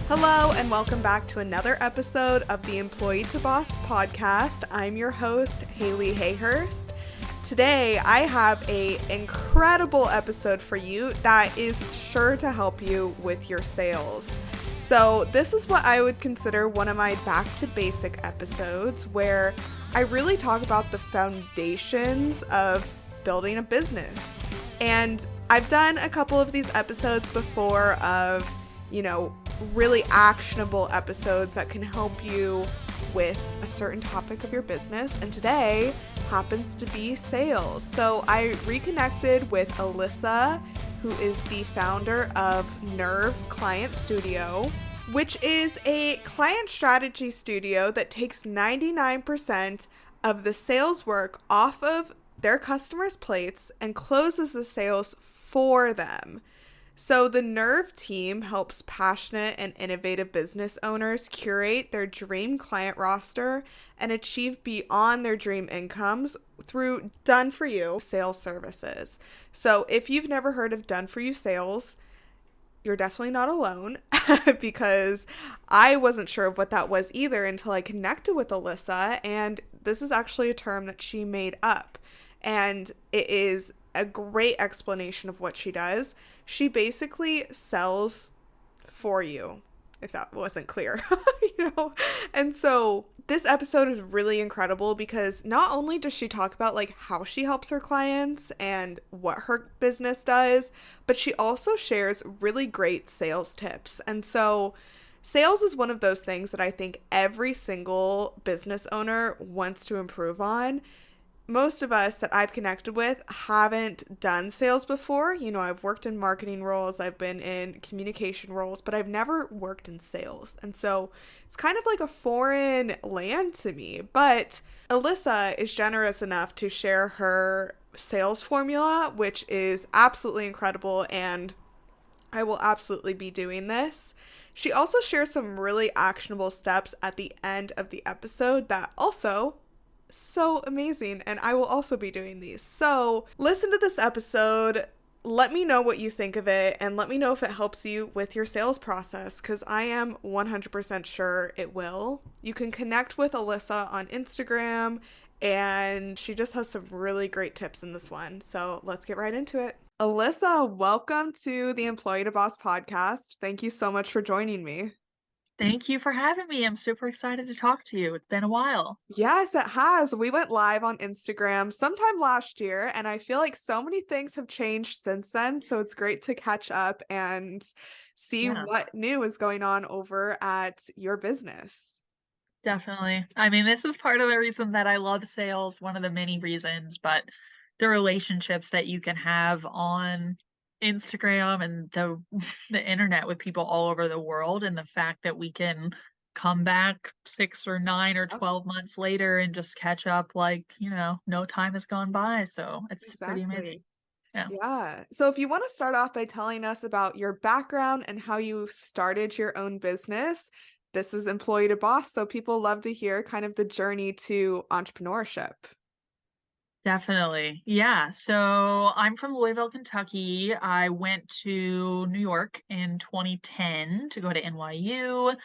Hello, and welcome back to another episode of the Employee to Boss podcast. I'm your host, Haley Hayhurst. Today, I have an incredible episode for you that is sure to help you with your sales. So this is what I would consider one of my back to basic episodes where I really talk about the foundations of building a business. And I've done a couple of these episodes before of, really actionable episodes that can help you with a certain topic of your business. And today happens to be sales. So I reconnected with Alyssa, who is the founder of Nerve Client Studio, which is a client strategy studio that takes 99% of the sales work off of their customers' plates and closes the sales for them. So the Nerve team helps passionate and innovative business owners curate their dream client roster and achieve beyond their dream incomes through Done For You sales services. So if you've never heard of Done For You sales, you're definitely not alone because I wasn't sure of what that was either until I connected with Alyssa, and this is actually a term that she made up, and it is a great explanation of what she does. She basically sells for you, if that wasn't clear, And so this episode is really incredible because not only does she talk about like how she helps her clients and what her business does, but she also shares really great sales tips. And so sales is one of those things that I think every single business owner wants to improve on. Most of us that I've connected with haven't done sales before. I've worked in marketing roles, I've been in communication roles, but I've never worked in sales. And so it's kind of like a foreign land to me. But Alyssa is generous enough to share her sales formula, which is absolutely incredible. And I will absolutely be doing this. She also shares some really actionable steps at the end of the episode that also so amazing, and I will also be doing these. So listen to this episode, let me know what you think of it, and let me know if it helps you with your sales process, because I am 100% sure it will. You can connect with Alyssa on Instagram, and she just has some really great tips in this one. So let's get right into it. Alyssa, welcome to the Employee to Boss podcast. Thank you so much for joining me. Thank you for having me. I'm super excited to talk to you. It's been a while. Yes, it has. We went live on Instagram sometime last year, and I feel like so many things have changed since then. So it's great to catch up and see Yeah, what new is going on over at your business. definitely. I mean, this is part of the reason that I love sales, one of the many reasons, but the relationships that you can have on Instagram and the the internet with people all over the world, and the fact that we can come back 6 or 9 or Yep, 12 months later and just catch up like, no time has gone by, so it's pretty amazing. exactly. Yeah. Yeah. So if you want to start off by telling us about your background and how you started your own business, this is Employee to Boss. So people love to hear kind of the journey to entrepreneurship. Definitely. Yeah. So I'm from Louisville, Kentucky. I went to New York in 2010 to go to NYU,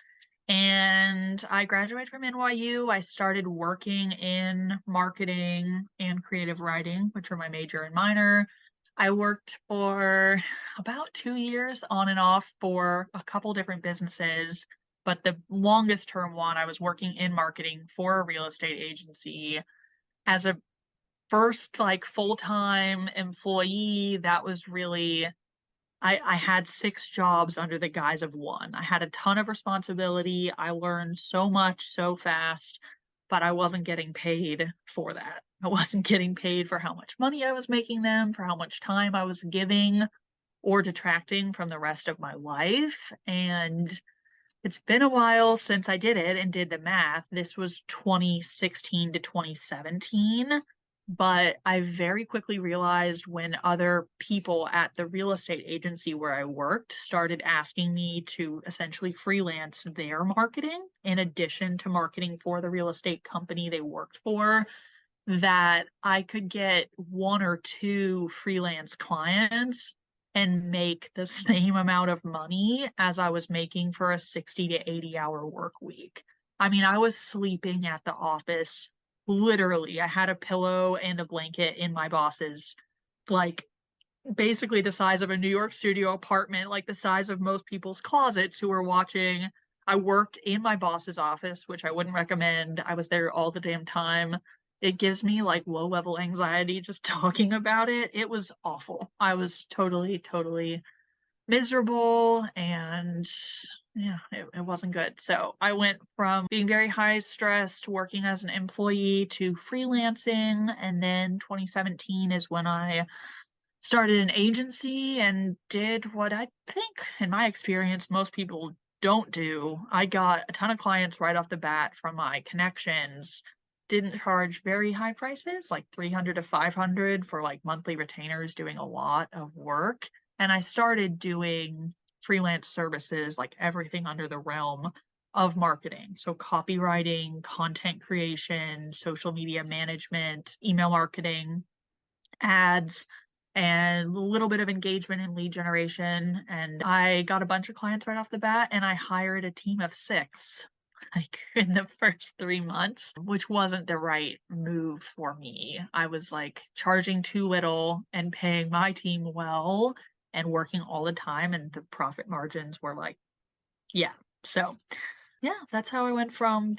and I graduated from NYU. I started working in marketing and creative writing, which were my major and minor. I worked for about 2 years on and off for a couple different businesses, but the longest term one, I was working in marketing for a real estate agency as a first, like, full-time employee. That was really I had 6 jobs under the guise of 1. I had a ton of responsibility, I learned so much so fast, but I wasn't getting paid for that. I wasn't getting paid for how much money I was making them, for how much time I was giving or detracting from the rest of my life, and it's been a while since I did it and did the math. This was 2016 to 2017, but I very quickly realized when other people at the real estate agency where I worked started asking me to essentially freelance their marketing in addition to marketing for the real estate company they worked for, that I could get 1 or 2 freelance clients and make the same amount of money as I was making for a 60 to 80-hour work week. I mean, I was sleeping at the office. Literally, I had a pillow and a blanket in my boss's, like, basically the size of a New York studio apartment, like the size of most people's closets who were watching. I worked in my boss's office, which I wouldn't recommend. I was there all the damn time. It gives me like low level anxiety just talking about it. It was awful. I was totally, totally miserable, and yeah, it wasn't good. So I went from being very high stressed, working as an employee, to freelancing. And then 2017 is when I started an agency and did what I think, in my experience, most people don't do. I got a ton of clients right off the bat from my connections. Didn't charge very high prices, like 300 to 500 for like monthly retainers doing a lot of work. And I started doing freelance services, like everything under the realm of marketing. So copywriting, content creation, social media management, email marketing, ads, and a little bit of engagement and lead generation. And I got a bunch of clients right off the bat, and I hired a team of 6 like in the first 3 months, which wasn't the right move for me. I was like charging too little and paying my team well and working all the time, and the profit margins were like, yeah. So yeah, that's how I went from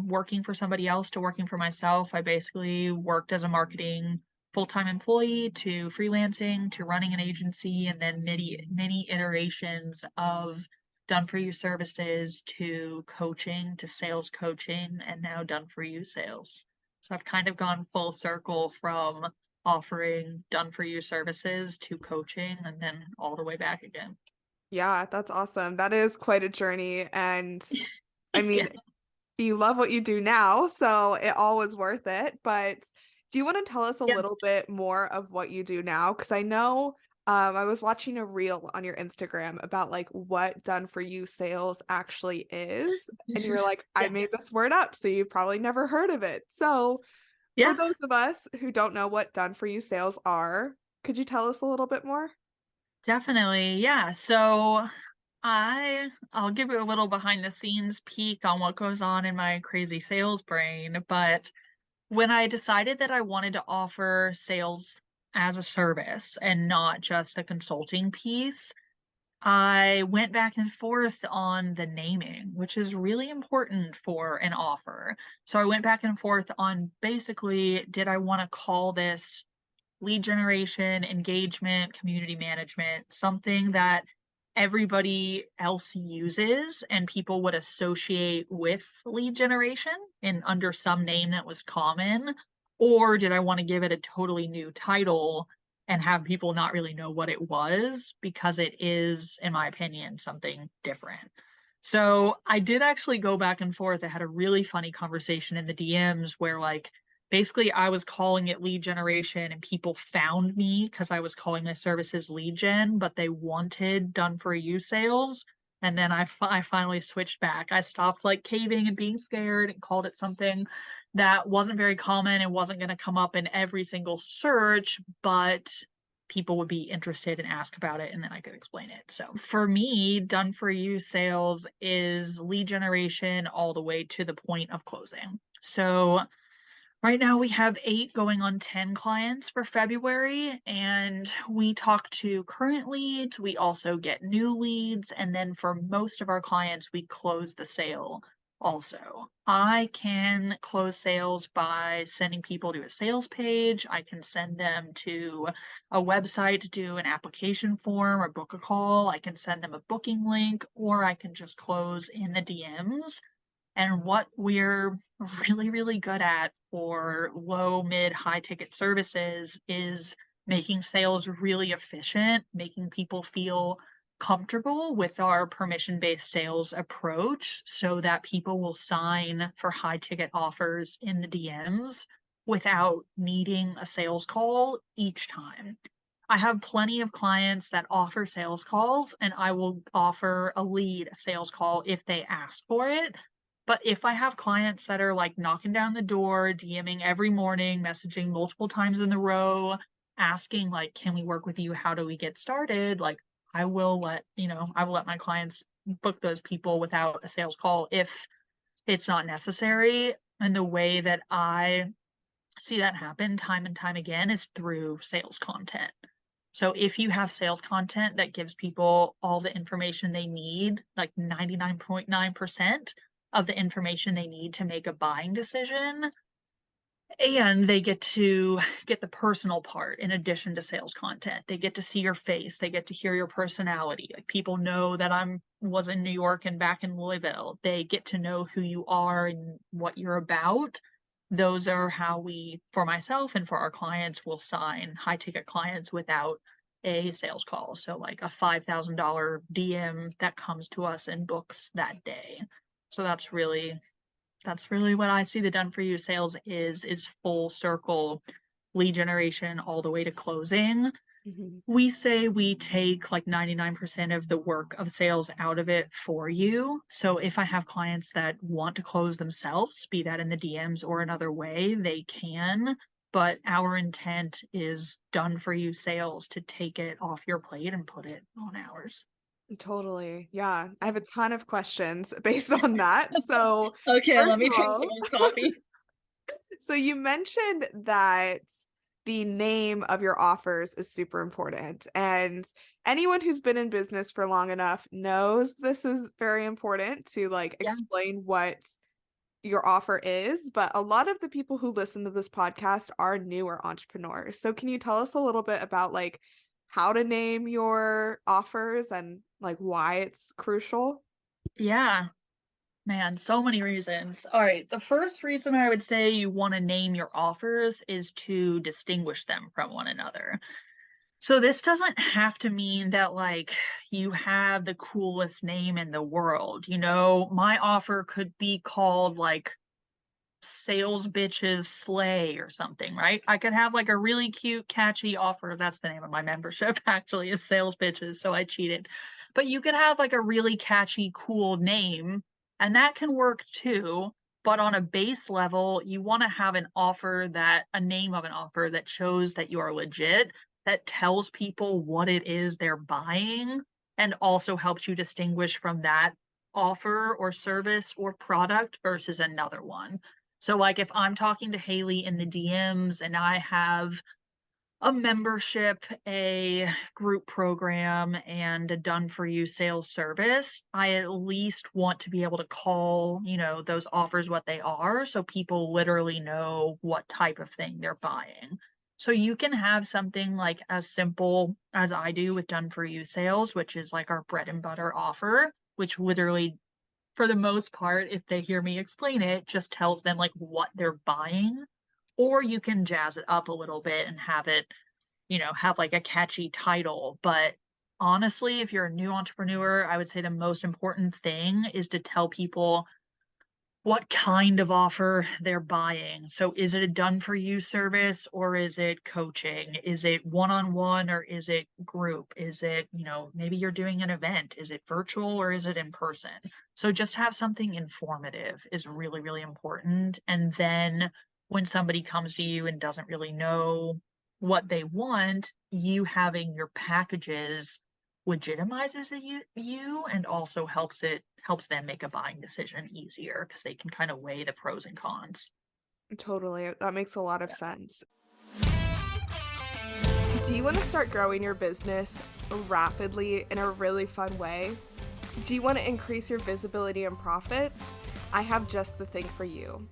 working for somebody else to working for myself. I basically worked as a marketing full-time employee, to freelancing, to running an agency, and then many iterations of done for you services, to coaching, to sales coaching, and now done for you sales. So I've kind of gone full circle from offering done for you services to coaching, and then all the way back again. Yeah, that's awesome. That is quite a journey. And I Yeah. mean, you love what you do now, so it all was worth it. But do you want to tell us a Yeah. little bit more of what you do now? Because I know I was watching a reel on your Instagram about like what done for you sales actually is. And you were like, I Yeah. made this word up, so you probably never heard of it. So for Yeah. those of us who don't know what done for you sales are, could you tell us a little bit more? Definitely. Yeah. So I'll give you a little behind the scenes peek on what goes on in my crazy sales brain. But when I decided that I wanted to offer sales as a service and not just a consulting piece, I went back and forth on the naming, which is really important for an offer. So I went back and forth on, basically, did I want to call this lead generation, engagement, community management, something that everybody else uses and people would associate with lead generation in under some name that was common? Or did I want to give it a totally new title and have people not really know what it was, because it is, in my opinion, something different? So I did actually go back and forth. I had a really funny conversation in the DMs where, like, basically I was calling it lead generation and people found me because I was calling my services lead gen, but they wanted done for you sales. And then I finally switched back. I stopped like caving and being scared and called it something that wasn't very common and wasn't going to come up in every single search, but people would be interested and ask about it, and then I could explain it. So for me, done for you sales is lead generation all the way to the point of closing. So right now we have 8 going on 10 clients for February, and we talk to current leads. We also get new leads, and then for most of our clients, we close the sale also. I can close sales by sending people to a sales page. I can send them to a website to do an application form or book a call. I can send them a booking link, or I can just close in the DMs. And what we're really, really good at for low, mid, high ticket services is making sales really efficient, making people feel comfortable with our permission-based sales approach so that people will sign for high ticket offers in the DMs without needing a sales call each time. I have plenty of clients that offer sales calls, and I will offer a lead a sales call if they ask for it. But if I have clients that are like knocking down the door, DMing every morning, messaging multiple times in a row, asking like, can we work with you? How do we get started? Like I will let my clients book those people without a sales call if it's not necessary. And the way that I see that happen time and time again is through sales content. So if you have sales content that gives people all the information they need, like 99.9% of the information they need to make a buying decision, and they get to get the personal part in addition to sales content. They get to see your face, they get to hear your personality. Like people know that was in New York and back in Louisville. They get to know who you are and what you're about. Those are how we, for myself and for our clients, will sign high ticket clients without a sales call. So like a $5,000 DM that comes to us and books that day. So that's really what I see the done for you sales is full circle lead generation all the way to closing. Mhm. We say we take like 99% of the work of sales out of it for you. So if I have clients that want to close themselves, be that in the DMs or another way, they can. But our intent is done for you sales to take it off your plate and put it on ours. Totally. Yeah. I have a ton of questions based on that. So, Okay, let first me of drink some all, more coffee. so you mentioned that the name of your offers is super important. And anyone who's been in business for long enough knows this is very important to like Yeah. explain what your offer is. But a lot of the people who listen to this podcast are newer entrepreneurs. So can you tell us a little bit about like how to name your offers and like why it's crucial? Yeah. Man, so many reasons. All right. The first reason I would say you want to name your offers is to distinguish them from one another. So this doesn't have to mean that like you have the coolest name in the world. My offer could be called like Sales Bitches Slay or something, right? I could have like a really cute, catchy offer. That's the name of my membership, actually, is Sales Bitches. So I cheated. But you could have like a really catchy, cool name, and that can work too. But on a base level, you want to have a name of an offer that shows that you are legit, that tells people what it is they're buying, and also helps you distinguish from that offer or service or product versus another one. So, like, if I'm talking to Haley in the DMs and I have a membership, a group program, and a done for you sales service, I at least want to be able to call, those offers what they are so people literally know what type of thing they're buying. So you can have something like as simple as I do with done for you sales, which is like our bread and butter offer, which literally for the most part, if they hear me explain it, just tells them like what they're buying. Or you can jazz it up a little bit and have it, have like a catchy title. But honestly, if you're a new entrepreneur, I would say the most important thing is to tell people what kind of offer they're buying. So is it a done for you service or is it coaching? Is it one-on-one or is it group? Is it, maybe you're doing an event? Is it virtual or is it in person? So just have something informative is really, really important. And then when somebody comes to you and doesn't really know what they want, you having your packages legitimizes you and also helps them make a buying decision easier because they can kind of weigh the pros and cons. Totally. That makes a lot of Yeah. sense. Do you want to start growing your business rapidly in a really fun way? Do you want to increase your visibility and profits? I have just the thing for you.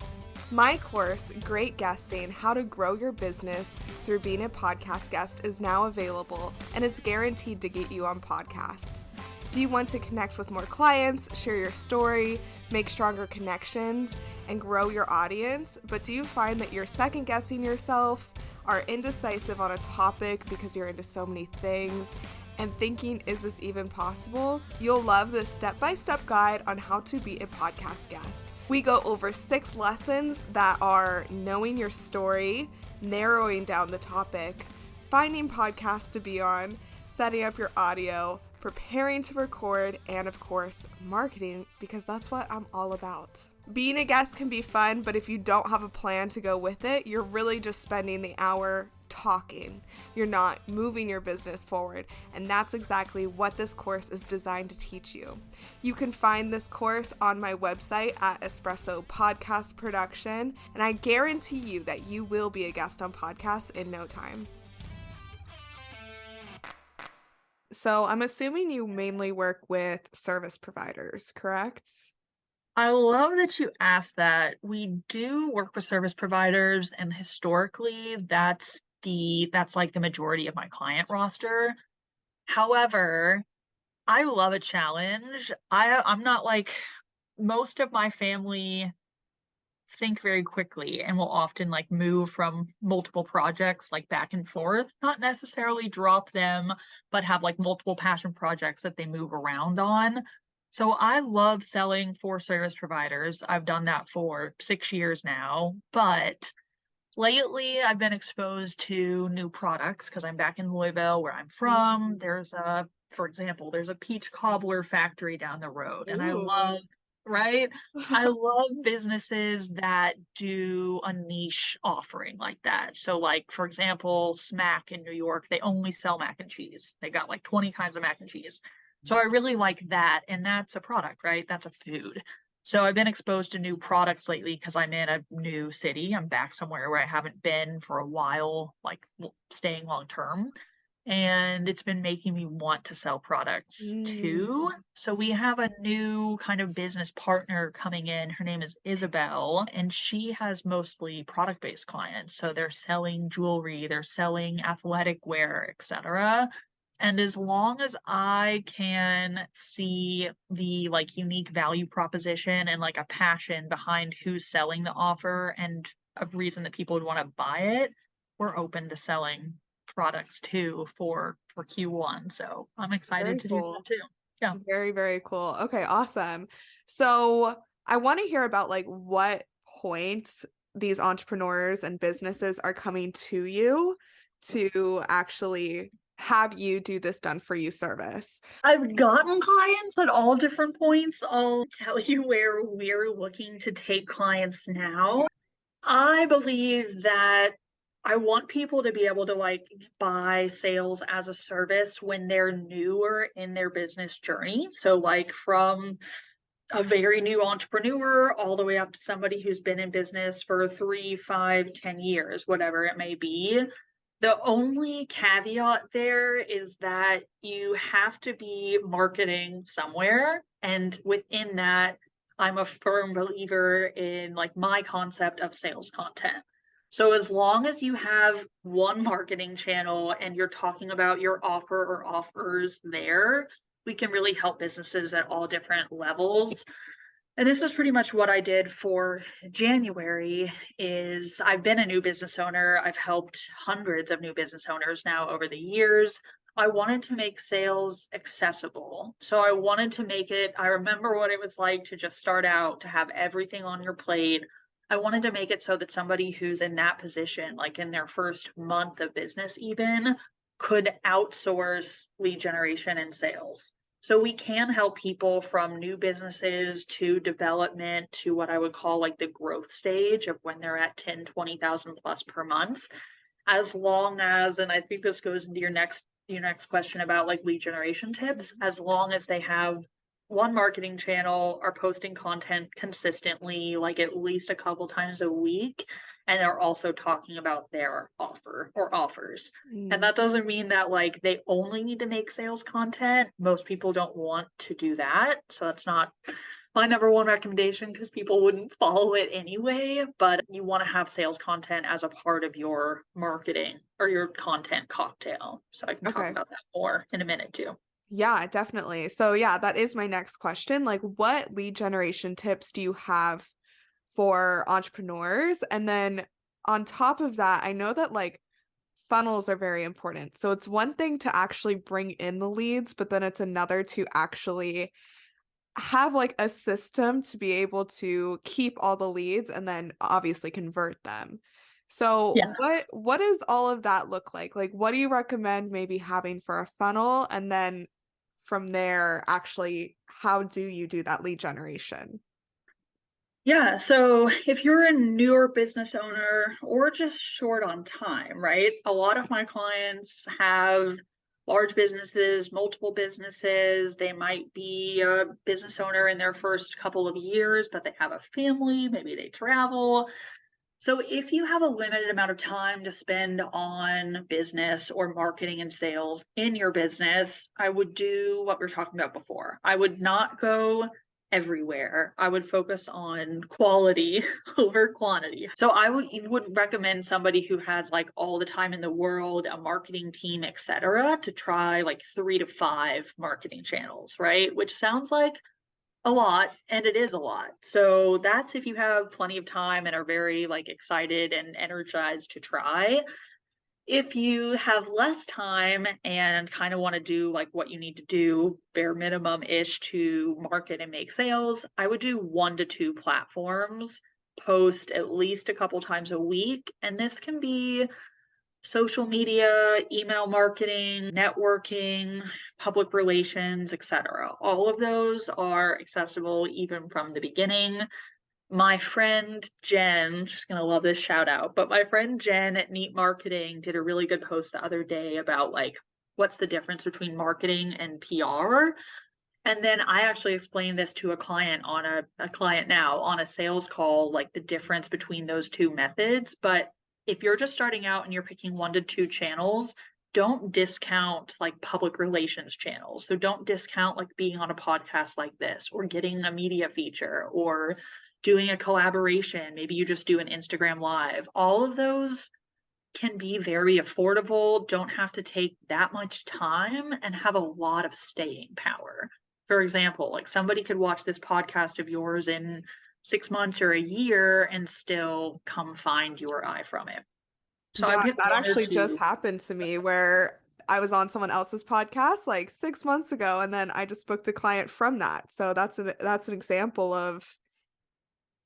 My course, Great Guesting: How to Grow Your Business Through Being a Podcast Guest, is now available, and it's guaranteed to get you on podcasts. Do you want to connect with more clients, share your story, make stronger connections, and grow your audience? But do you find that you're second guessing yourself, are indecisive on a topic because you're into so many things, and thinking, is this even possible? You'll love this step-by-step guide on how to be a podcast guest. We go over 6 lessons that are knowing your story, narrowing down the topic, finding podcasts to be on, setting up your audio, preparing to record, and of course, marketing, because that's what I'm all about. Being a guest can be fun, but if you don't have a plan to go with it, you're really just spending the hour talking. You're not moving your business forward. And that's exactly what this course is designed to teach you. You can find this course on my website at Espresso Podcast Production, and I guarantee you that you will be a guest on podcasts in no time. So I'm assuming you mainly work with service providers, correct? I love that you asked that. We do work with service providers, and historically, that's like the majority of my client roster. However, I love a challenge. I'm not like most of my family think very quickly and will often like move from multiple projects like back and forth, not necessarily drop them, but have like multiple passion projects that they move around on. So I love selling for service providers. I've done that for 6 years now, but lately I've been exposed to new products because I'm back in Louisville where I'm from. For example, there's a peach cobbler factory down the road, and I Ooh. love, right? I love businesses that do a niche offering like that. So, like, for example, Smack in New York, they only sell mac and cheese. They got like 20 kinds of mac and cheese. So I really like that. And that's a product, right? That's a food. So I've been exposed to new products lately because I'm in a new city. I'm back somewhere where I haven't been for a while, like staying long term. And it's been making me want to sell products too. Mm. So we have a new kind of business partner coming in. Her name is Isabel, and she has mostly product-based clients. So they're selling jewelry, they're selling athletic wear, etc. And as long as I can see the like unique value proposition and like a passion behind who's selling the offer and a reason that people would want to buy it, we're open to selling products too for Q1. So I'm excited Very to do that cool. too. Yeah. Very, very cool. Okay, awesome. So I want to hear about like what points these entrepreneurs and businesses are coming to you to actually have you do this done for you service. I've gotten clients at all different points. I'll tell you where we're looking to take clients now. I believe that I want people to be able to like buy sales as a service when they're newer in their business journey. So, like from a very new entrepreneur all the way up to somebody who's been in business for 3, 5, 10 years, whatever it may be. The only caveat there is that you have to be marketing somewhere. And within that, I'm a firm believer in like my concept of sales content. So as long as you have one marketing channel and you're talking about your offer or offers there, we can really help businesses at all different levels. And this is pretty much what I did for January is I've been a new business owner. I've helped hundreds of new business owners now over the years. I wanted to make sales accessible. So I wanted to make it, I remember what it was like to just start out, to have everything on your plate. I wanted to make it so that somebody who's in that position, like in their first month of business even, could outsource lead generation and sales. So we can help people from new businesses to development to what I would call like the growth stage of when they're at 10, 20,000 plus per month, as long as, and I think this goes into your next question about like lead generation tips, as long as they have one marketing channel, are posting content consistently, like at least a couple times a week, and they're also talking about their offer or offers. And Mm. that doesn't mean that like they only need to make sales content. Most people don't want to do that. So that's not my number one recommendation because people wouldn't follow it anyway. But you want to have sales content as a part of your marketing or your content cocktail. So I can talk Okay. about that more in a minute too. Yeah, definitely. So yeah, that is my next question. Like, what lead generation tips do you have for entrepreneurs? And then on top of that, I know that like funnels are very important. So it's one thing to actually bring in the leads, but then it's another to actually have like a system to be able to keep all the leads and then obviously convert them. So Yeah. what does all of that look like? Like what do you recommend maybe having for a funnel? And then from there, actually, how do you do that lead generation? Yeah, so if you're a newer business owner or just short on time, right? A lot of my clients have large businesses, multiple businesses. They might be a business owner in their first couple of years, but they have a family, maybe they travel. So if you have a limited amount of time to spend on business or marketing and sales in your business, I would do what we were talking about before. I would not go everywhere. I would focus on quality over quantity. So I would recommend somebody who has like all the time in the world, a marketing team, etc., to try like 3 to 5 marketing channels, right? Which sounds like a lot, and it is a lot. So that's if you have plenty of time and are very like excited and energized to try. If you have less time and kind of want to do like what you need to do, bare minimum ish to market and make sales, I would do 1 to 2 platforms, post at least a couple times a week. And this can be social media, email marketing, networking, public relations, etc. All of those are accessible even from the beginning. My friend Jen, she's going to love this shout out, but my friend Jen at Neat Marketing did a really good post the other day about like what's the difference between marketing and PR. And then I actually explained this to a client on a client now on a sales call, like the difference between those two methods. But if you're just starting out and you're picking 1 to 2 channels, don't discount like public relations channels. So don't discount like being on a podcast like this or getting a media feature or doing a collaboration. Maybe you just do an Instagram live. All of those can be very affordable, don't have to take that much time, and have a lot of staying power. For example, like somebody could watch this podcast of yours in 6 months or a year and still come find your eye from it. So I That picked that one or actually just two. happened to me where I was on someone else's podcast like 6 months ago, and then I just booked a client from that. So that's an example of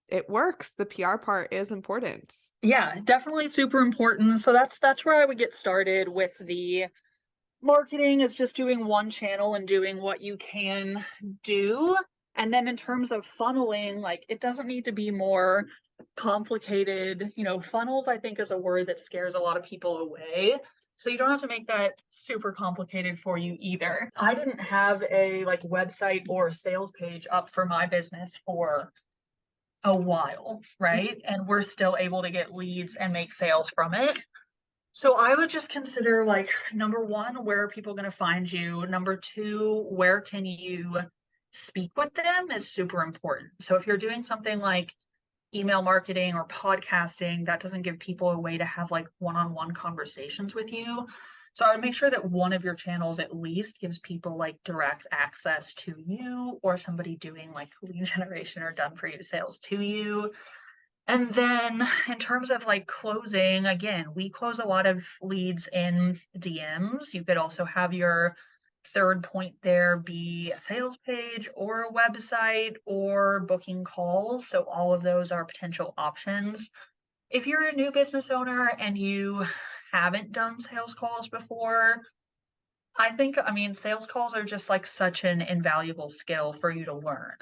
it works. The PR part is important. Yeah, definitely super important. So that's where I would get started with the marketing is just doing one channel and doing what you can do. And then in terms of funneling, like it doesn't need to be more complicated. Funnels, I think, is a word that scares a lot of people away. So you don't have to make that super complicated for you either. I didn't have a like website or sales page up for my business for a while, right? And we're still able to get leads and make sales from it. So I would just consider like number one, where are people going to find you? Number two, where can you speak with them is super important. So if you're doing something like email marketing or podcasting, that doesn't give people a way to have like one-on-one conversations with you. So I would make sure that one of your channels at least gives people like direct access to you or somebody doing like lead generation or done for you sales to you. And then in terms of like closing, again, we close a lot of leads in DMs. You could also have your third point there be a sales page or a website or booking calls. So all of those are potential options. If you're a new business owner and you haven't done sales calls before, I mean, sales calls are just like such an invaluable skill for you to learn.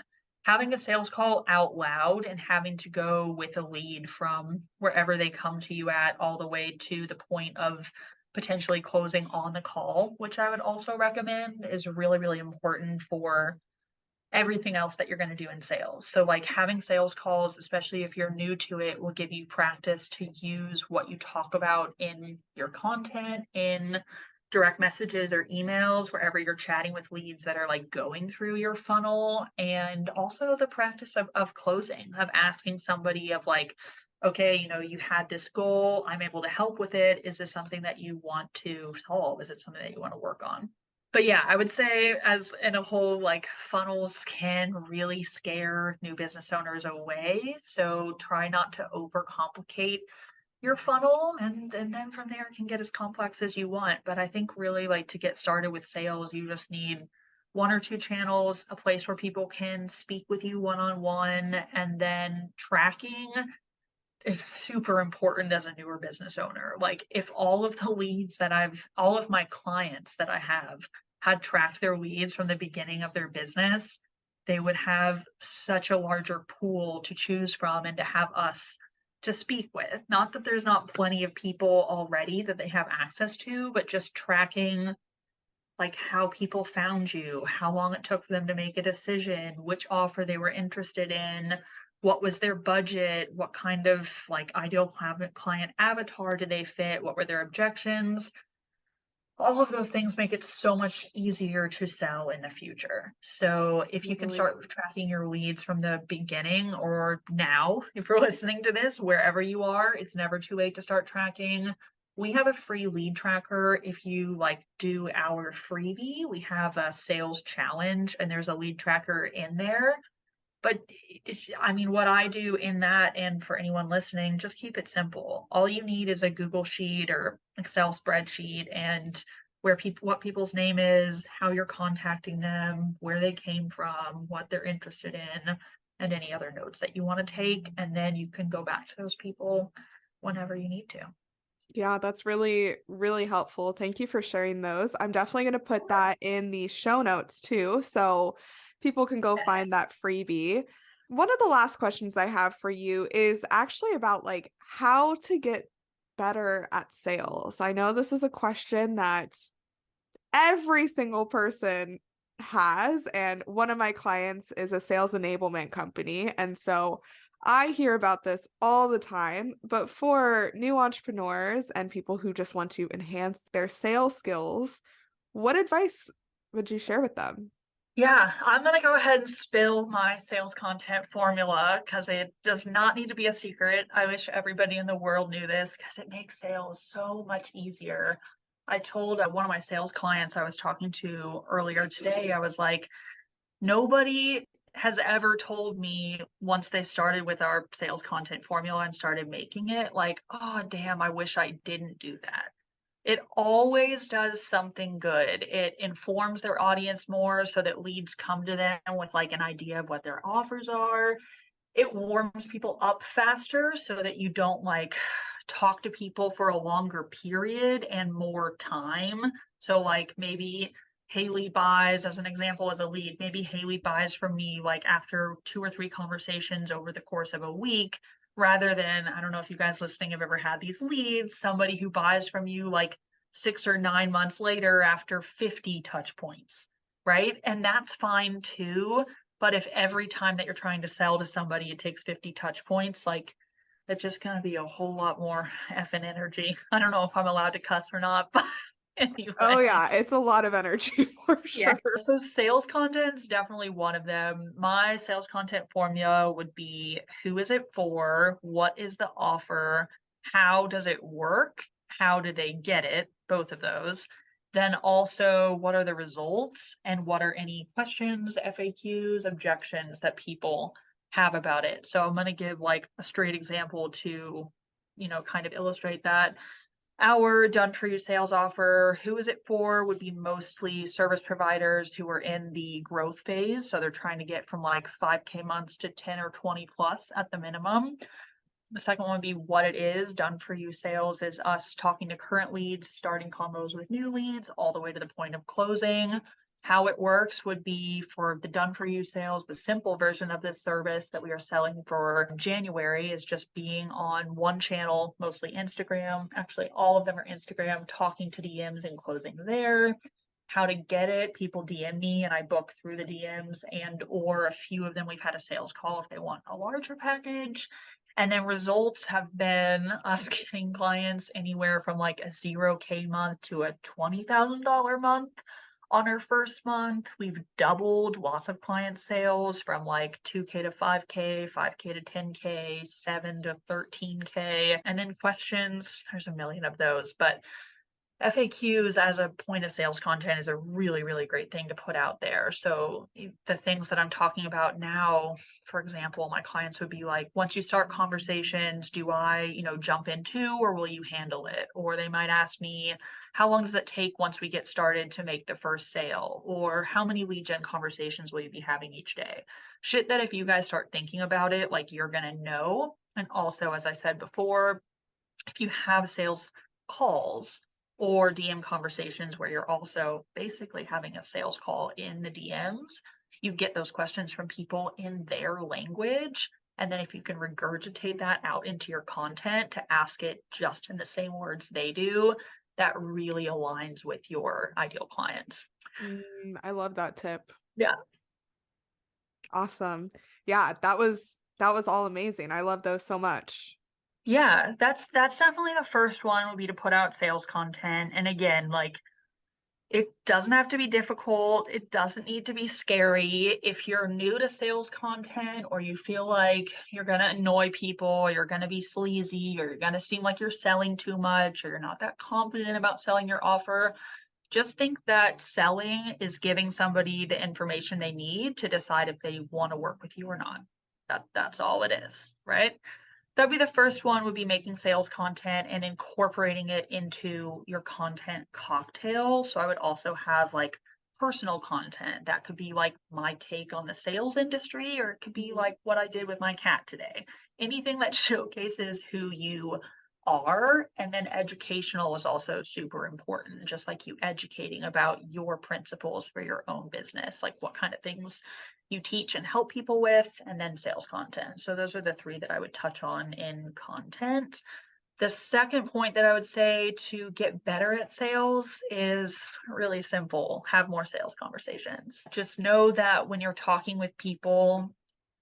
Having a sales call out loud and having to go with a lead from wherever they come to you at all the way to the point of potentially closing on the call, which I would also recommend is really, really important for everything else that you're going to do in sales. So, like having sales calls, especially if you're new to it, will give you practice to use what you talk about in your content, in direct messages or emails, wherever you're chatting with leads that are like going through your funnel. And also the practice of closing, of asking somebody, of like, okay, you had this goal, I'm able to help with it. Is this something that you want to solve? Is it something that you want to work on? But yeah, I would say as in a whole, like funnels can really scare new business owners away. So try not to overcomplicate your funnel, and then from there it can get as complex as you want. But I think really like to get started with sales, you just need 1 or 2 channels, a place where people can speak with you one-on-one, and then tracking is super important as a newer business owner. Like if all of the leads that all of my clients that I have had tracked their leads from the beginning of their business, they would have such a larger pool to choose from and to have us to speak with. Not that there's not plenty of people already that they have access to, but just tracking like how people found you, how long it took for them to make a decision, which offer they were interested in, what was their budget, what kind of like ideal client avatar did they fit, what were their objections. All of those things make it so much easier to sell in the future. So if you can Totally. start tracking your leads from the beginning or now, if you're listening to this, wherever you are, it's never too late to start tracking. We have a free lead tracker. If you like do our freebie, we have a sales challenge and there's a lead tracker in there. But I mean, what I do in that, and for anyone listening, just keep it simple. All you need is a Google sheet or Excel spreadsheet and where people, what people's name is, how you're contacting them, where they came from, what they're interested in, and any other notes that you want to take. And then you can go back to those people whenever you need to. Yeah, that's really, really helpful. Thank you for sharing those. I'm definitely going to put that in the show notes too, so people can go find that freebie. One of the last questions I have for you is actually about like how to get better at sales. I know this is a question that every single person has. And one of my clients is a sales enablement company. And so I hear about this all the time. But for new entrepreneurs and people who just want to enhance their sales skills, what advice would you share with them? Yeah, I'm going to go ahead and spill my sales content formula because it does not need to be a secret. I wish everybody in the world knew this because it makes sales so much easier. I told one of my sales clients I was talking to earlier today, I was like, nobody has ever told me once they started with our sales content formula and started making it, like, oh, damn, I wish I didn't do that. It always does something good. It informs their audience more so that leads come to them with like an idea of what their offers are. It warms people up faster so that you don't like talk to people for a longer period and more time. So like maybe Haley buys, as an example, as a lead, maybe Haley buys from me like after 2 or 3 conversations over the course of a week, rather than, I don't know if you guys listening have ever had these leads, somebody who buys from you like 6 or 9 months later after 50 touch points, right? And that's fine too. But if every time that you're trying to sell to somebody, it takes 50 touch points, like it's just going to be a whole lot more effing energy. I don't know if I'm allowed to cuss or not, but Oh, anyway. yeah, it's a lot of energy for Yeah, sure. so sales content is definitely one of them. My sales content formula would be who is it for? What is the offer? How does it work? How do they get it? Both of those. Then also, what are the results and what are any questions, FAQs, objections that people have about it? So I'm going to give like a straight example to, kind of illustrate that. Our done for you sales offer, who is it for, would be mostly service providers who are in the growth phase. So they're trying to get from like 5K months to 10 or 20 plus at the minimum. The second one would be what it is. Done for you sales is us talking to current leads, starting combos with new leads, all the way to the point of closing. How it works would be for the done for you sales, the simple version of this service that we are selling for January is just being on one channel, mostly Instagram. Actually, all of them are Instagram, talking to DMs and closing there. How to get it, people DM me and I book through the DMs, and or a few of them we've had a sales call if they want a larger package. And then results have been us getting clients anywhere from like a 0K month to a $20,000 month. On our first month, we've doubled lots of client sales from like 2K to 5K, 5K to 10K, 7 to 13K. And then questions, there's a million of those, but FAQs as a point of sales content is a really, really great thing to put out there. So the things that I'm talking about now, for example, my clients would be like, once you start conversations, do I, jump into or will you handle it? Or they might ask me, how long does it take once we get started to make the first sale? Or how many lead gen conversations will you be having each day? Shit that if you guys start thinking about it, like you're going to know. And also, as I said before, if you have sales calls, or DM conversations where you're also basically having a sales call in the DMs. You get those questions from people in their language. And then if you can regurgitate that out into your content to ask it just in the same words they do, that really aligns with your ideal clients. I love that tip. Yeah. Awesome. Yeah, that was all amazing. I love those so much. Yeah, that's definitely the first one would be to put out sales content. And again, like it doesn't have to be difficult. It doesn't need to be scary. If you're new to sales content or you feel like you're going to annoy people, or you're going to be sleazy, or you're going to seem like you're selling too much, or you're not that confident about selling your offer, just think that selling is giving somebody the information they need to decide if they want to work with you or not. That's all it is, right? That'd be the first one would be making sales content and incorporating it into your content cocktail. So I would also have like personal content that could be like my take on the sales industry, or it could be Mhm. like what I did with my cat today. Anything that showcases who you are. And then educational is also super important, just like you educating about your principles for your own business, like what kind of things you teach and help people with, and then sales content. So those are the three that I would touch on in content. The second point that I would say to get better at sales is really simple: have more sales conversations. Just know that when you're talking with people,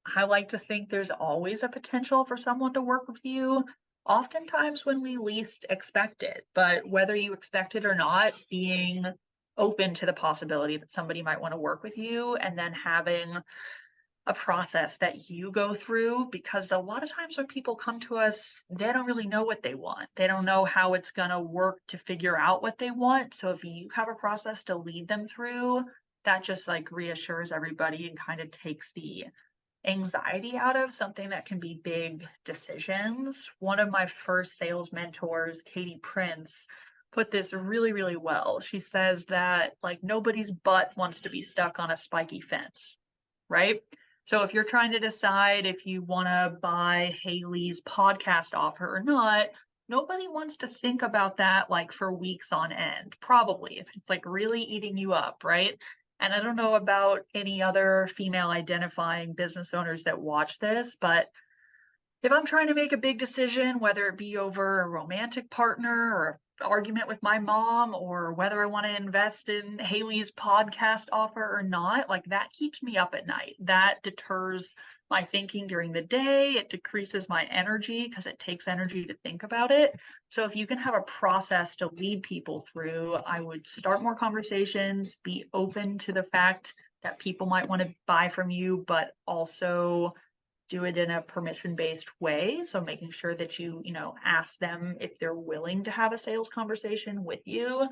I like to think there's always a potential for someone to work with you, oftentimes when we least expect it. But whether you expect it or not, being open to the possibility that somebody might want to work with you, and then having a process that you go through, because a lot of times when people come to us, they don't really know what they want. They don't know how it's going to work to figure out what they want. So if you have a process to lead them through, that just like reassures everybody and kind of takes the anxiety out of something that can be big decisions. One of my first sales mentors, Katie Prince, put this really, really well. She says that like nobody's butt wants to be stuck on a spiky fence, right? So if you're trying to decide if you want to buy Haley's podcast offer or not, nobody wants to think about that like for weeks on end, probably, if it's like really eating you up, right? And I don't know about any other female identifying business owners that watch this, but if I'm trying to make a big decision, whether it be over a romantic partner or an argument with my mom, or whether I want to invest in Haley's podcast offer or not, like that keeps me up at night. That deters my thinking during the day. It decreases my energy because it takes energy to think about it. So if you can have a process to lead people through, I would start more conversations, be open to the fact that people might want to buy from you, but also do it in a permission-based way. So making sure that you know, ask them if they're willing to have a sales conversation with you,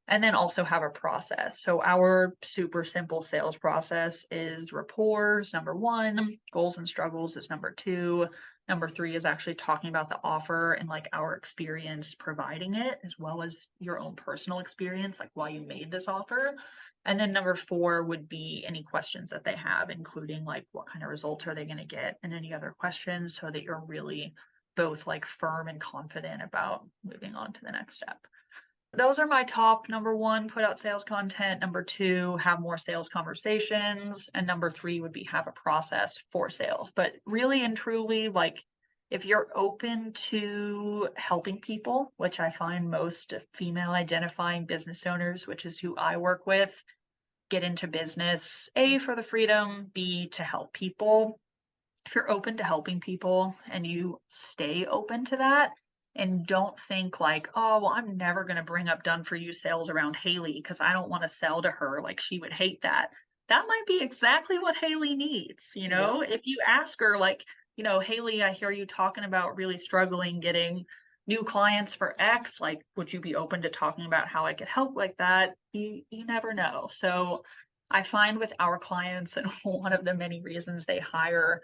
and then also have a process. So our super simple sales process is rapport is number one, goals and struggles is number two. Number three is actually talking about the offer and like our experience providing it, as well as your own personal experience, like why you made this offer. And then number four would be any questions that they have, including like what kind of results are they going to get and any other questions, so that you're really both like firm and confident about moving on to the next step. Those are my top: number one, put out sales content; number two, have more sales conversations; and number three would be have a process for sales. But really and truly, like if you're open to helping people, which I find most female identifying business owners, which is who I work with, get into business, A, for the freedom, B, to help people. If you're open to helping people and you stay open to that, and don't think like, oh, well, I'm never going to bring up done for you sales around Haley because I don't want to sell to her, like she would hate that. That might be exactly what Haley needs. You Yeah. know, if you ask her, like, you know, Haley, I hear you talking about really struggling getting new clients for X, like, would you be open to talking about how I could help like that? You never know. So I find with our clients, and one of the many reasons they hire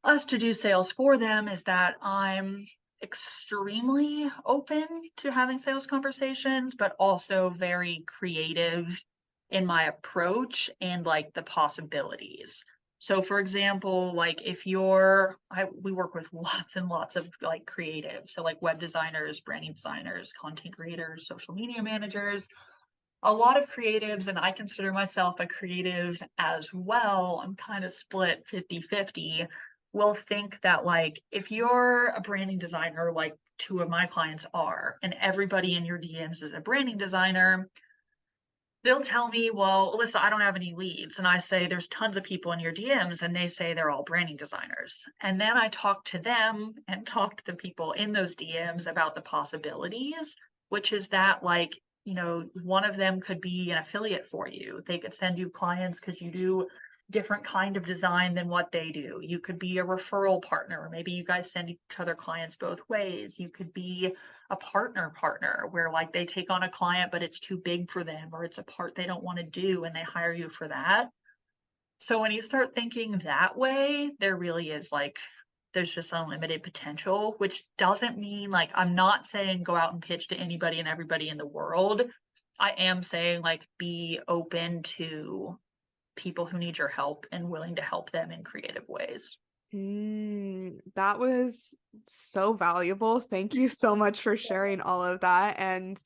us to do sales for them, is that I'm extremely open to having sales conversations, but also very creative in my approach and like the possibilities. So for example, like if we work with lots and lots of like creatives. So like web designers, branding designers, content creators, social media managers, a lot of creatives, and I consider myself a creative as well. I'm kind of split 50-50. Will think that like if you're a branding designer, like two of my clients are, and everybody in your DMs is a branding designer, they'll tell me, well, Alyssa, I don't have any leads. And I say, there's tons of people in your DMs, and they say they're all branding designers. And then I talk to them and talk to the people in those DMs about the possibilities, which is that, like, one of them could be an affiliate for you. They could send you clients because you do different kind of design than what they do. You could be a referral partner. Maybe you guys send each other clients both ways. You could be a partner where like they take on a client but it's too big for them, or it's a part they don't want to do and they hire you for that. So when you start thinking that way, there really is like there's just unlimited potential, which doesn't mean like I'm not saying go out and pitch to anybody and everybody in the world. I am saying like be open to people who need your help and willing to help them in creative ways. That was so valuable. Thank you so much for sharing all of that. And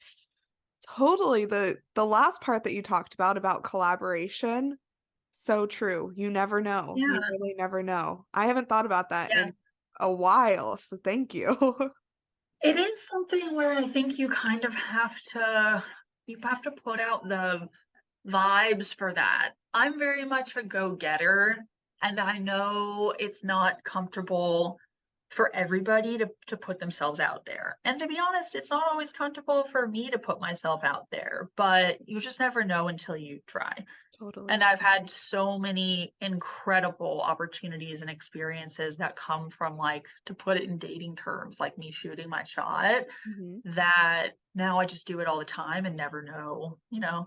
totally the last part that you talked about collaboration, so true. You never know. You Yeah, really never know. I haven't thought about that yeah. in a while, so thank you. It is something where I think you have to put out the vibes for that. I'm very much a go-getter, and I know it's not comfortable for everybody to put themselves out there. And to be honest, it's not always comfortable for me to put myself out there, but you just never know until you try. And Totally. I've had so many incredible opportunities and experiences that come from, like, to put it in dating terms, like me shooting my shot, Mhm. that now I just do it all the time and never know,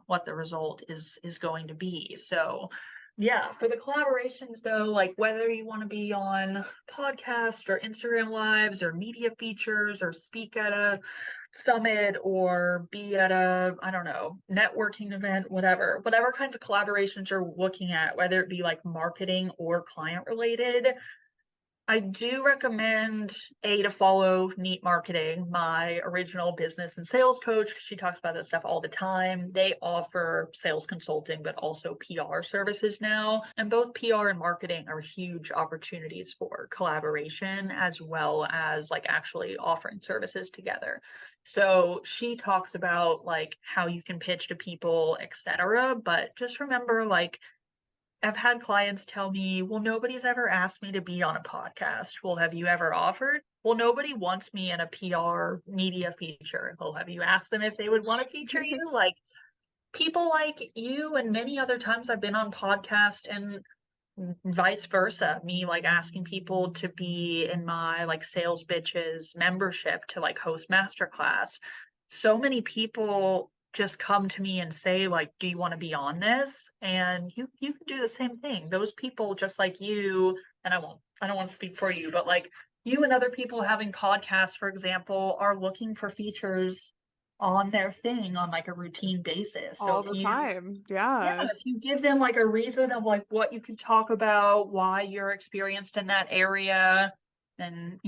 what the result is going to be. So yeah, for the collaborations though, like whether you want to be on podcast or Instagram lives or media features or speak at a summit or be at a, I don't know, networking event, whatever kind of collaborations you're looking at, whether it be like marketing or client related, I do recommend to follow Neat Marketing, my original business and sales coach. She talks about this stuff all the time. They offer sales consulting, but also PR services now. And both PR and marketing are huge opportunities for collaboration as well as like actually offering services together. So she talks about like how you can pitch to people, etc. But just remember, like, I've had clients tell me, well, nobody's ever asked me to be on a podcast. Well, have you ever offered? Well, nobody wants me in a PR media feature. Well, have you asked them if they would want to feature you? Like people like you and many other times I've been on podcast and vice versa, me like asking people to be in my like sales bitches membership to like host masterclass. So many people just come to me and say like, do you want to be on this? And you can do the same thing. Those people just like you, and I don't want to speak for you, but like you and other people having podcasts, for example, are looking for features on their thing on like a routine basis. So All if the you time. yeah, Yeah. if you give them like a reason of like what you can talk about, why you're experienced in that area, and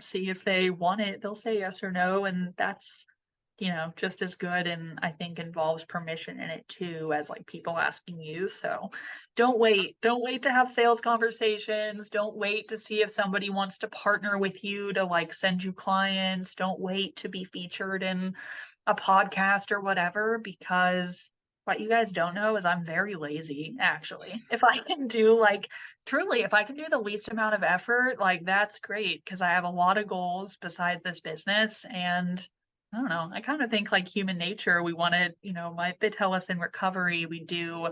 see if they want it, they'll say yes or no. And that's, just as good, and I think involves permission in it too, as like people asking you. So don't wait to have sales conversations. Don't wait to see if somebody wants to partner with you to like send you clients. Don't wait to be featured in a podcast or whatever, because what you guys don't know is I'm very lazy, actually. If I can do like truly, if I can do the least amount of effort, like that's great because I have a lot of goals besides this business. And I don't know, I kind of think like human nature, we want to, they tell us in recovery, we do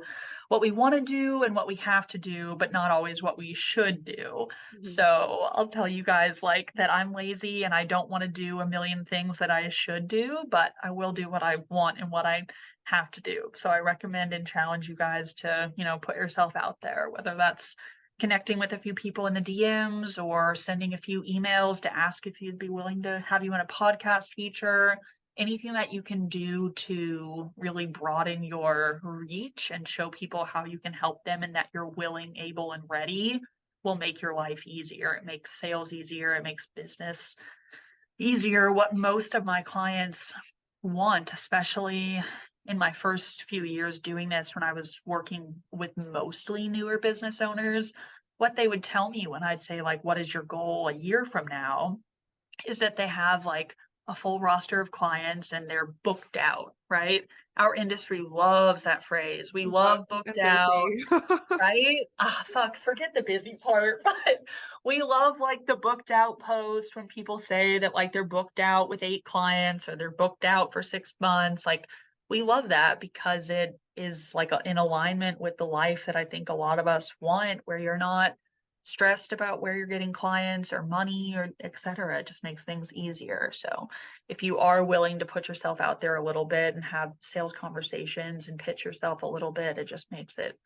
what we want to do and what we have to do, but not always what we should do. Mhm. So I'll tell you guys like that I'm lazy and I don't want to do a million things that I should do, but I will do what I want and what I have to do. So I recommend and challenge you guys to, put yourself out there, whether that's connecting with a few people in the DMs or sending a few emails to ask if you'd be willing to have you in a podcast feature. anything that you can do to really broaden your reach and show people how you can help them and that you're willing, able, and ready will make your life easier. It makes sales easier. It makes business easier. What most of my clients want, especially in my first few years doing this when I was working with mostly newer business owners, what they would tell me when I'd say, like, what is your goal a year from now? Is that they have like a full roster of clients and they're booked out, right? Our industry loves that phrase. We love Booked booked and out, busy. right? Ah, fuck, forget the busy part, but we love like the booked out post when people say that like they're booked out with 8 clients or they're booked out for 6 months. Like we love that because it is like in alignment with the life that I think a lot of us want, where you're not stressed about where you're getting clients or money or et cetera. It just makes things easier. So if you are willing to put yourself out there a little bit and have sales conversations and pitch yourself a little bit, it just makes it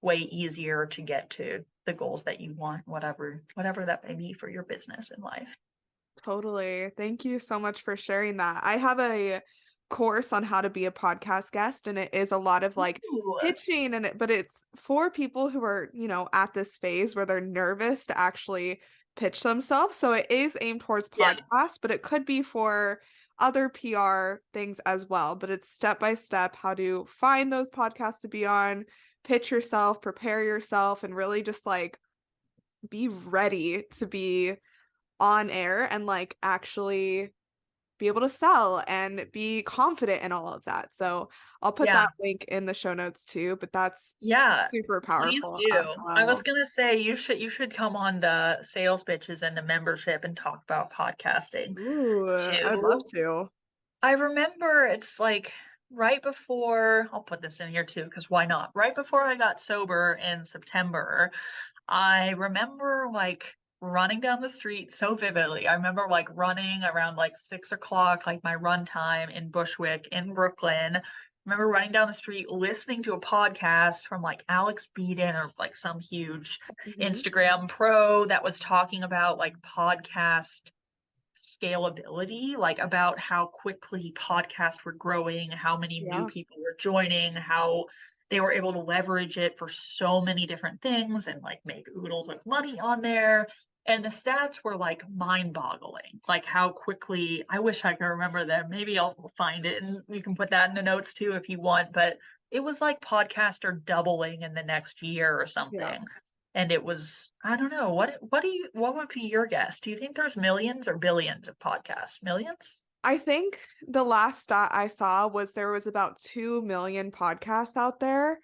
way easier to get to the goals that you want, whatever that may be for your business and life. Totally. Thank you so much for sharing that. I have a course on how to be a podcast guest, and it is a lot of like Ooh, pitching but it's for people who are, at this phase where they're nervous to actually pitch themselves. So it is aimed towards yeah, podcasts, but it could be for other PR things as well. But it's step by step how to find those podcasts to be on, pitch yourself, prepare yourself, and really just like be ready to be on air and like actually be able to sell and be confident in all of that. So I'll put yeah. that link in the show notes too, but that's Yeah, super please powerful do. as I was well. gonna say you should come on the sales pitches and the membership and talk about podcasting Ooh, I would love too. to. I remember it's like right before, I'll put this in here too, because why not? Right before I got sober in September, I remember like running down the street so vividly. I remember like running around like 6 o'clock, like my run time in Bushwick in Brooklyn. I remember running down the street listening to a podcast from like Alex Beeden or like some huge Hmm. Instagram pro that was talking about like podcast scalability, like about how quickly podcasts were growing, how many new Yeah. people were joining, how they were able to leverage it for so many different things and like make oodles of money on there. And the stats were like mind boggling, like how quickly, I wish I could remember them. Maybe I'll find it and you can put that in the notes too if you want. But it was like podcasts are doubling in the next year or Yeah. something. And it was, I don't know, what would be your guess? Do you think there's millions or billions of podcasts? Millions? I think the last stat I saw was there was about 2 million podcasts out there.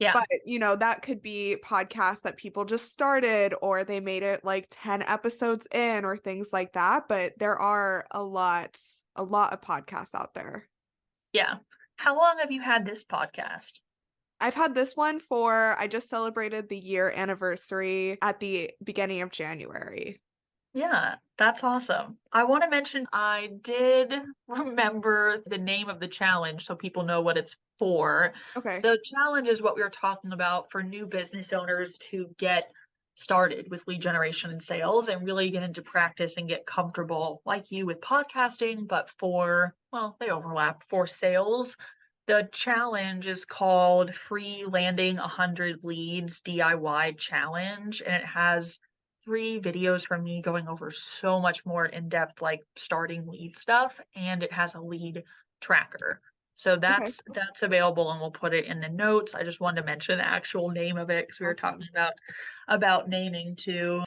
Yeah, But, that could be podcasts that people just started or they made it like 10 episodes in or things like that. But there are a lot of podcasts out there. yeah. How long have you had this podcast? I've had this one I just celebrated the year anniversary at the beginning of January. Yeah, that's awesome. I want to mention I did remember the name of the challenge so people know what it's for. Okay. The challenge is what we were talking about for new business owners to get started with lead generation and sales and really get into practice and get comfortable, like you, with podcasting, but well, they overlap for sales. The challenge is called Free Landing 100 Leads DIY Challenge, and it has 3 videos from me going over so much more in-depth, like starting lead stuff, and it has a lead tracker. So Okay. that's available, and we'll put it in the notes. I just wanted to mention the actual name of it because we were talking Awesome. about naming too.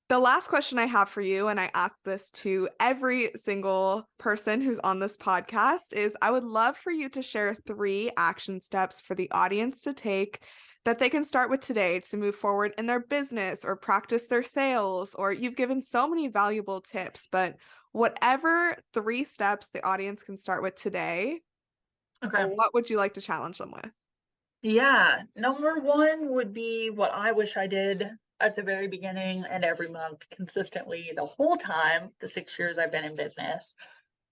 The last question I have for you, and I ask this to every single person who's on this podcast, is I would love for you to share 3 action steps for the audience to take that they can start with today to move forward in their business or practice their sales. Or you've given so many valuable tips, but whatever 3 steps the audience can start with today, Okay. what would you like to challenge them with? Yeah, number one would be what I wish I did at the very beginning and every month consistently the whole time, the 6 years I've been in business,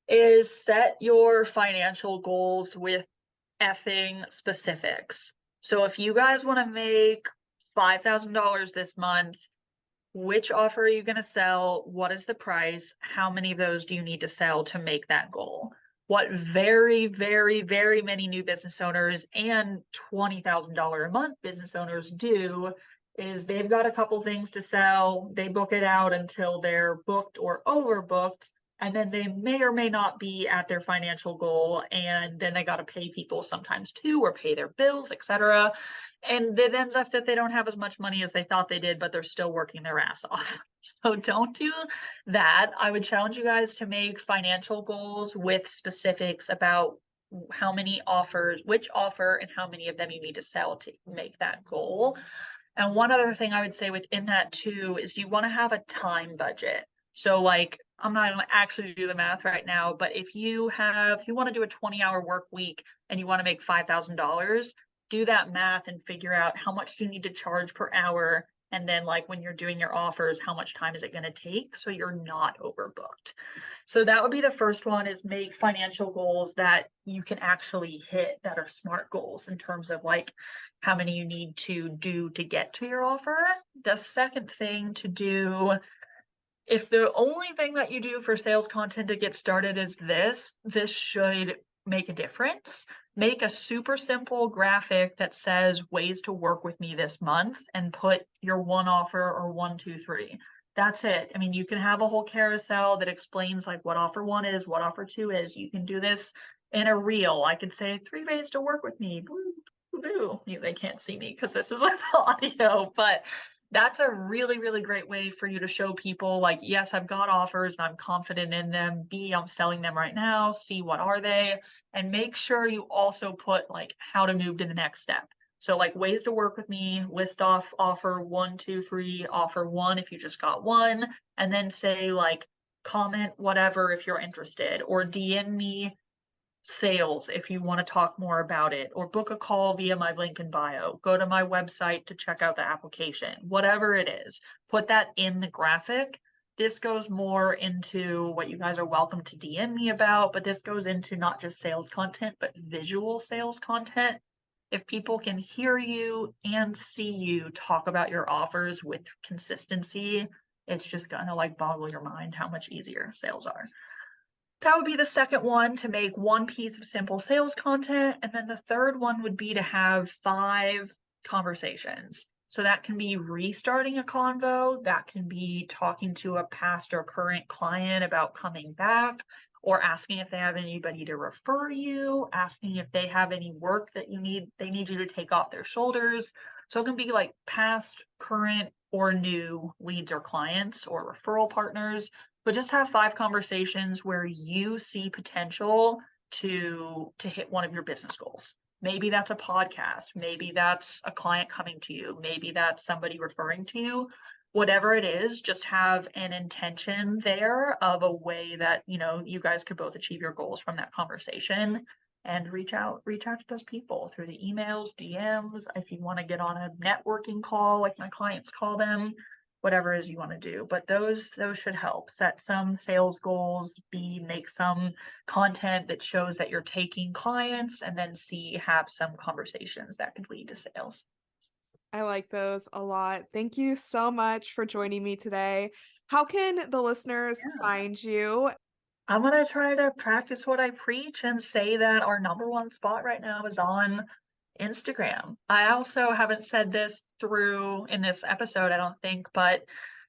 is set your financial goals with effing specifics. So if you guys want to make $5,000 this month, which offer are you going to sell? What is the price? How many of those do you need to sell to make that goal? what very, very, very many new business owners and $20,000 a month business owners do is they've got a couple things to sell. They book it out until they're booked or overbooked, and then they may or may not be at their financial goal, and then they got to pay people sometimes too, or pay their bills, etc. And it ends up that they don't have as much money as they thought they did, but they're still working their ass off. So don't do that. I would challenge you guys to make financial goals with specifics about how many offers, which offer, and how many of them you need to sell to make that goal. And one other thing I would say within that too is you want to have a time budget. So like I'm not going to actually do the math right now, but if you want to do a 20-hour work week and you want to make $5,000, do that math and figure out how much do you need to charge per hour. And then like when you're doing your offers, how much time is it going to take so you're not overbooked? So that would be the first one, is make financial goals that you can actually hit, that are SMART goals in terms of like how many you need to do to get to your offer. The second thing to do, if the only thing that you do for sales content to get started is this should make a difference. Make a super simple graphic that says ways to work with me this month and put your one offer or 1, 2, 3. That's it. I mean, you can have a whole carousel that explains like what offer 1 is, what offer 2 is. You can do this in a reel. I could say 3 ways to work with me. They can't see me because this is like audio, but that's a really, really great way for you to show people like, yes, I've got offers and I'm confident in them. B, I'm selling them right now. C, what are they? And make sure you also put like how to move to the next step. So like ways to work with me, list off offer 1, 2, 3, offer 1 if you just got one, and then say like comment whatever if you're interested, or DM me sales if you want to talk more about it, or book a call via my link in bio, go to my website to check out the application, whatever it is, put that in the graphic. This goes more into what you guys are welcome to DM me about, but this goes into not just sales content, but visual sales content. If people can hear you and see you talk about your offers with consistency, it's just gonna like boggle your mind how much easier sales are. That would be the second one, to make one piece of simple sales content. And then the third one would be to have 5 conversations. So that can be restarting a convo, that can be talking to a past or current client about coming back, or asking if they have anybody to refer you, asking if they have any work that they need you to take off their shoulders. So it can be like past, current, or new leads or clients or referral partners, but just have 5 conversations where you see potential to hit one of your business goals. Maybe that's a podcast, maybe that's a client coming to you, maybe that's somebody referring to you. Whatever it is, just have an intention there of a way that, you guys could both achieve your goals from that conversation, and reach out to those people through the emails, DMs, if you want to get on a networking call like my clients call them, whatever it is you want to do. But those should help set some sales goals, B, make some content that shows that you're taking clients, and then C, have some conversations that could lead to sales. I like those a lot. Thank you so much for joining me today. How can the listeners Yeah. find you? I'm going to try to practice what I preach and say that our number one spot right now is on Instagram. I also haven't said this through in this episode, I don't think, but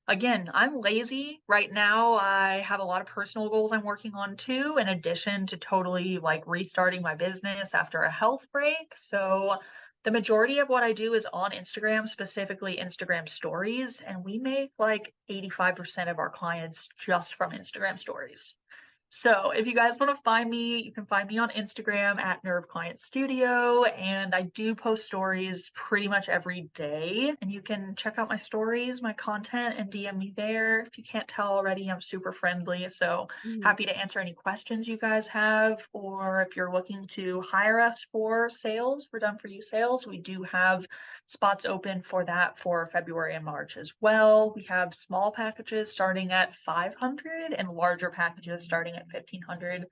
again, I'm lazy right now. I have a lot of personal goals I'm working on too, in addition to totally like restarting my business after a health break. So the majority of what I do is on Instagram, specifically Instagram stories, and we make like 85% of our clients just from Instagram stories. So if you guys want to find me, you can find me on Instagram at Nerve Client Studio, and I do post stories pretty much every day, and you can check out my stories, my content, and DM me there. If you can't tell already, I'm super friendly, so happy to answer any questions you guys have, or if you're looking to hire us for sales, for done for you sales, we do have spots open for that for February and March as well. We have small packages starting at 500 and larger packages starting at 1,500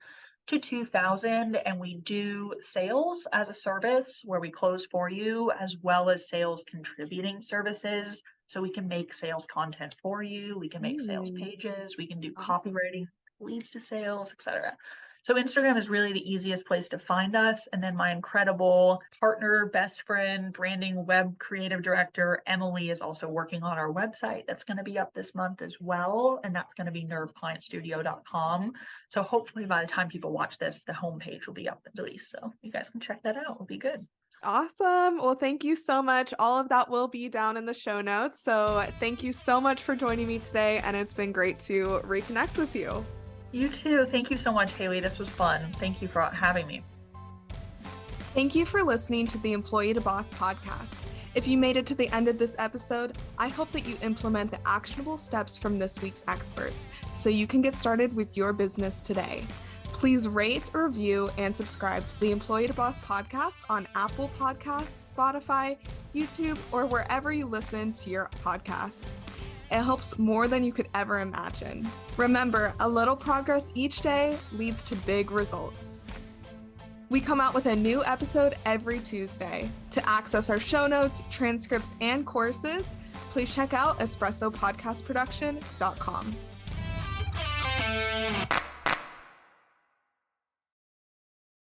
to 2,000. And we do sales as a service where we close for you, as well as sales contributing services. So we can make sales content for you. We can make sales pages. We can do Awesome. copywriting, leads to sales, etc. So Instagram is really the easiest place to find us. And then my incredible partner, best friend, branding web creative director, Emily, is also working on our website. That's going to be up this month as well. And that's going to be nerveclientstudio.com. So hopefully by the time people watch this, the homepage will be up at least. So you guys can check that out. It'll be good. Awesome. Well, thank you so much. All of that will be down in the show notes. So thank you so much for joining me today. And it's been great to reconnect with you. You too. Thank you so much, Haley. This was fun. Thank you for having me. Thank you for listening to the Employee to Boss podcast. If you made it to the end of this episode, I hope that you implement the actionable steps from this week's experts so you can get started with your business today. Please rate, review, and subscribe to the Employee to Boss podcast on Apple Podcasts, Spotify, YouTube, or wherever you listen to your podcasts. It helps more than you could ever imagine. Remember, a little progress each day leads to big results. We come out with a new episode every Tuesday. To access our show notes, transcripts, and courses, please check out espressopodcastproduction.com.